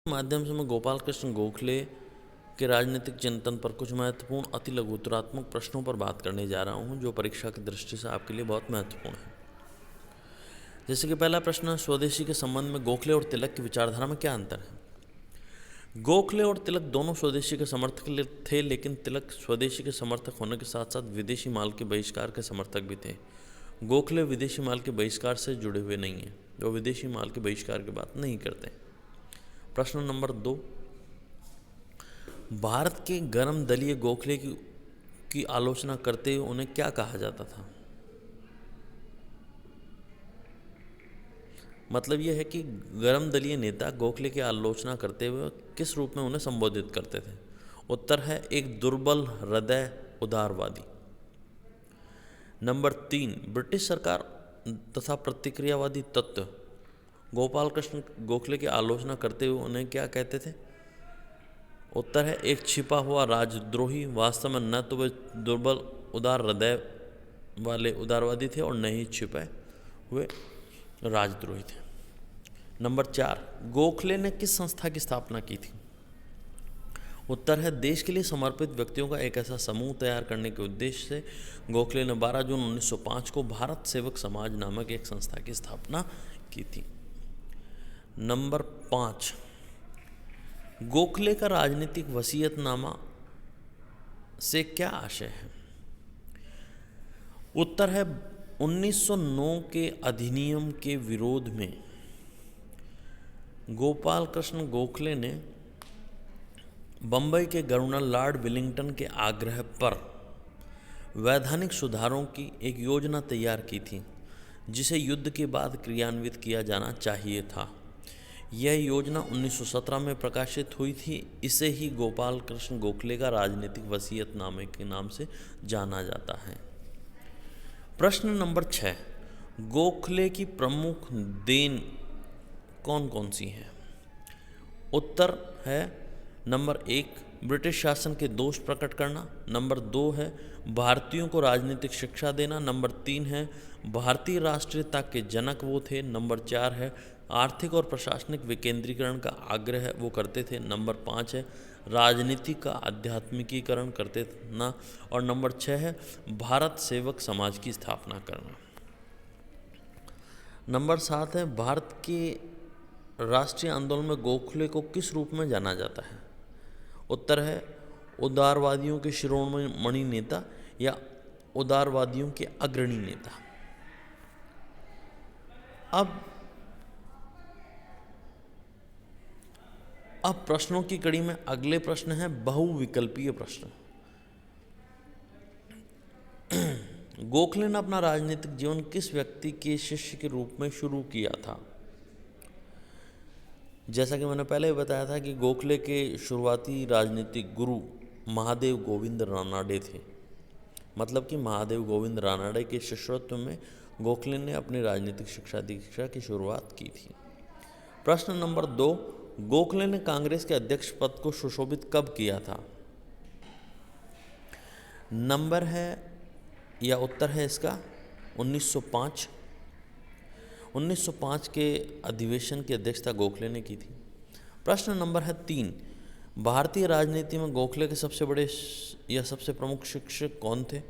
माध्यम से मैं गोपाल कृष्ण गोखले के राजनीतिक चिंतन पर कुछ महत्वपूर्ण अति लघुतरात्मक प्रश्नों पर बात करने जा रहा हूं, जो परीक्षा की दृष्टि से आपके लिए बहुत महत्वपूर्ण है। जैसे कि पहला प्रश्न, स्वदेशी के संबंध में गोखले और तिलक की विचारधारा में क्या अंतर है। गोखले और तिलक दोनों स्वदेशी के समर्थक थे, लेकिन तिलक स्वदेशी के समर्थक होने के साथ साथ विदेशी माल के बहिष्कार के समर्थक भी थे। गोखले विदेशी माल के बहिष्कार से जुड़े हुए नहीं हैं, वो विदेशी माल के बहिष्कार की बात नहीं करते। प्रश्न नंबर 2, भारत के गर्म दलीय गोखले की आलोचना करते हुए उन्हें क्या कहा जाता था। मतलब यह है कि गर्म दलीय नेता गोखले की आलोचना करते हुए किस रूप में उन्हें संबोधित करते थे। उत्तर है एक दुर्बल हृदय उदारवादी। नंबर 3, ब्रिटिश सरकार तथा प्रतिक्रियावादी तत्व गोपाल कृष्ण गोखले की आलोचना करते हुए उन्हें क्या कहते थे। उत्तर है एक छिपा हुआ राजद्रोही। वास्तव में न तो वे दुर्बल उदार हृदय वाले उदारवादी थे और न ही छिपे हुए राजद्रोही थे। नंबर 4, गोखले ने किस संस्था की स्थापना की थी। उत्तर है देश के लिए समर्पित व्यक्तियों का एक ऐसा समूह तैयार करने के उद्देश्य से गोखले ने 12 जून 1905 को भारत सेवक समाज नामक एक संस्था की स्थापना की थी। नंबर 5, गोखले का राजनीतिक वसीयतनामा से क्या आशय है। उत्तर है 1909 के अधिनियम के विरोध में गोपाल कृष्ण गोखले ने बंबई के गवर्नर लॉर्ड विलिंगटन के आग्रह पर वैधानिक सुधारों की एक योजना तैयार की थी, जिसे युद्ध के बाद क्रियान्वित किया जाना चाहिए था। यह योजना 1917 में प्रकाशित हुई थी। इसे ही गोपाल कृष्ण गोखले का राजनीतिक वसीयतनामे के नाम से जाना जाता है। प्रश्न नंबर 6, गोखले की प्रमुख देन कौन कौन सी हैं। उत्तर है नंबर 1, ब्रिटिश शासन के दोष प्रकट करना। नंबर 2 है भारतीयों को राजनीतिक शिक्षा देना। नंबर 3 है भारतीय राष्ट्रीयता के जनक वो थे। नंबर 4 है आर्थिक और प्रशासनिक विकेंद्रीकरण का आग्रह वो करते थे। नंबर 5 है राजनीति का आध्यात्मिकीकरण करते ना। और नंबर 6 है भारत सेवक समाज की स्थापना करना। नंबर 7 है भारत के राष्ट्रीय आंदोलन में गोखले को किस रूप में जाना जाता है। उत्तर है उदारवादियों के शिरोमणि नेता या उदारवादियों के अग्रणी नेता। अब प्रश्नों की कड़ी में अगले प्रश्न है बहुविकल्पीय प्रश्न। गोखले ने अपना राजनीतिक जीवन किस व्यक्ति के शिष्य के रूप में शुरू किया था। जैसा कि मैंने पहले ही बताया था कि गोखले के शुरुआती राजनीतिक गुरु महादेव गोविंद रानाडे थे। मतलब कि महादेव गोविंद रानाडे के शिष्यत्व में गोखले ने अपनी राजनीतिक शिक्षा दीक्षा की शुरुआत की थी। प्रश्न नंबर 2, गोखले ने कांग्रेस के अध्यक्ष पद को सुशोभित कब किया था। नंबर है या उत्तर है इसका 1905। 1905 के अधिवेशन की अध्यक्षता गोखले ने की थी। प्रश्न नंबर है 3, भारतीय राजनीति में गोखले के सबसे बड़े या सबसे प्रमुख शिक्षक कौन थे।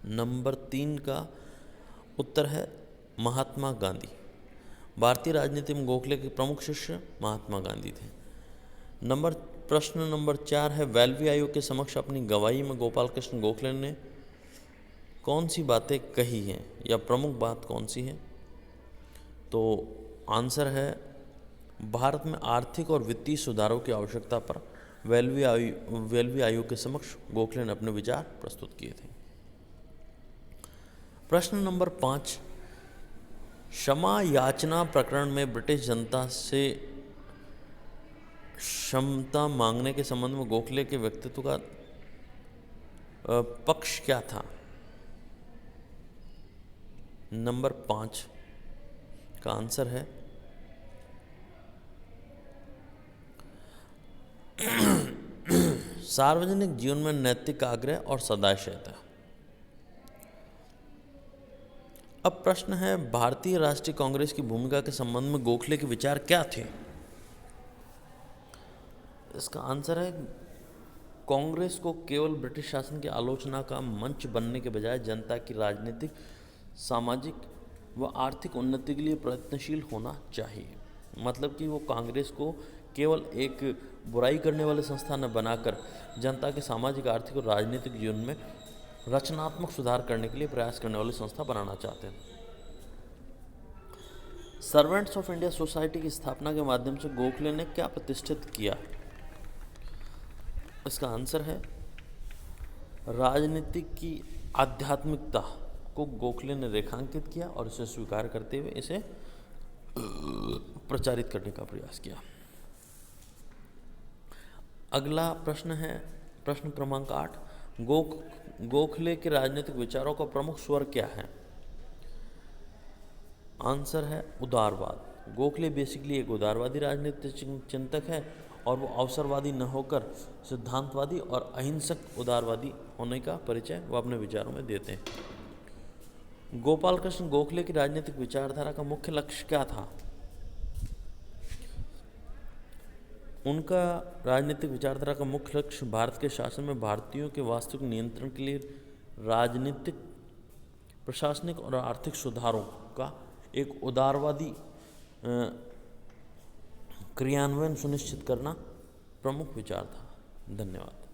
नंबर 3 का उत्तर है महात्मा गांधी। भारतीय राजनीति में गोखले के प्रमुख शिष्य महात्मा गांधी थे। प्रश्न नंबर 4 है वेल्वी आयोग के समक्ष अपनी गवाही में गोपाल कृष्ण गोखले ने कौन सी बातें कही हैं या प्रमुख बात कौन सी है। तो आंसर है भारत में आर्थिक और वित्तीय सुधारों की आवश्यकता पर वेल्वी आयोग के समक्ष गोखले ने अपने विचार प्रस्तुत किए थे। प्रश्न नंबर 5, क्षमा याचना प्रकरण में ब्रिटिश जनता से क्षमता मांगने के संबंध में गोखले के व्यक्तित्व का पक्ष क्या था। नंबर 5 का आंसर है सार्वजनिक जीवन में नैतिक आग्रह और सदाशयता। अब प्रश्न है भारतीय राष्ट्रीय कांग्रेस की भूमिका के संबंध में गोखले के विचार क्या थे। इसका आंसर है कांग्रेस को केवल ब्रिटिश शासन की आलोचना का मंच बनने के बजाय जनता की राजनीतिक, सामाजिक व आर्थिक उन्नति के लिए प्रयत्नशील होना चाहिए। मतलब कि वो कांग्रेस को केवल एक बुराई करने वाले संस्था न बनाकर जनता के सामाजिक, आर्थिक और राजनीतिक जीवन में रचनात्मक सुधार करने के लिए प्रयास करने वाली संस्था बनाना चाहते हैं। सर्वेंट्स ऑफ इंडिया सोसाइटी की स्थापना के माध्यम से गोखले ने क्या प्रतिष्ठित किया? इसका आंसर है राजनीतिक की आध्यात्मिकता को गोखले ने रेखांकित किया और इसे स्वीकार करते हुए इसे प्रचारित करने का प्रयास किया। अगला प्रश्न है प्रश्न क्रमांक 8। गोखले के राजनीतिक विचारों का प्रमुख स्वर क्या है? आंसर है उदारवाद। गोखले बेसिकली एक उदारवादी राजनीतिक चिंतक है और वो अवसरवादी न होकर सिद्धांतवादी और अहिंसक उदारवादी होने का परिचय वो अपने विचारों में देते हैं। गोपाल कृष्ण गोखले की राजनीतिक विचारधारा का मुख्य लक्ष्य क्या था? उनका राजनीतिक विचारधारा का मुख्य लक्ष्य भारत के शासन में भारतीयों के वास्तविक नियंत्रण के लिए राजनीतिक, प्रशासनिक और आर्थिक सुधारों का एक उदारवादी क्रियान्वयन सुनिश्चित करना प्रमुख विचार था। धन्यवाद।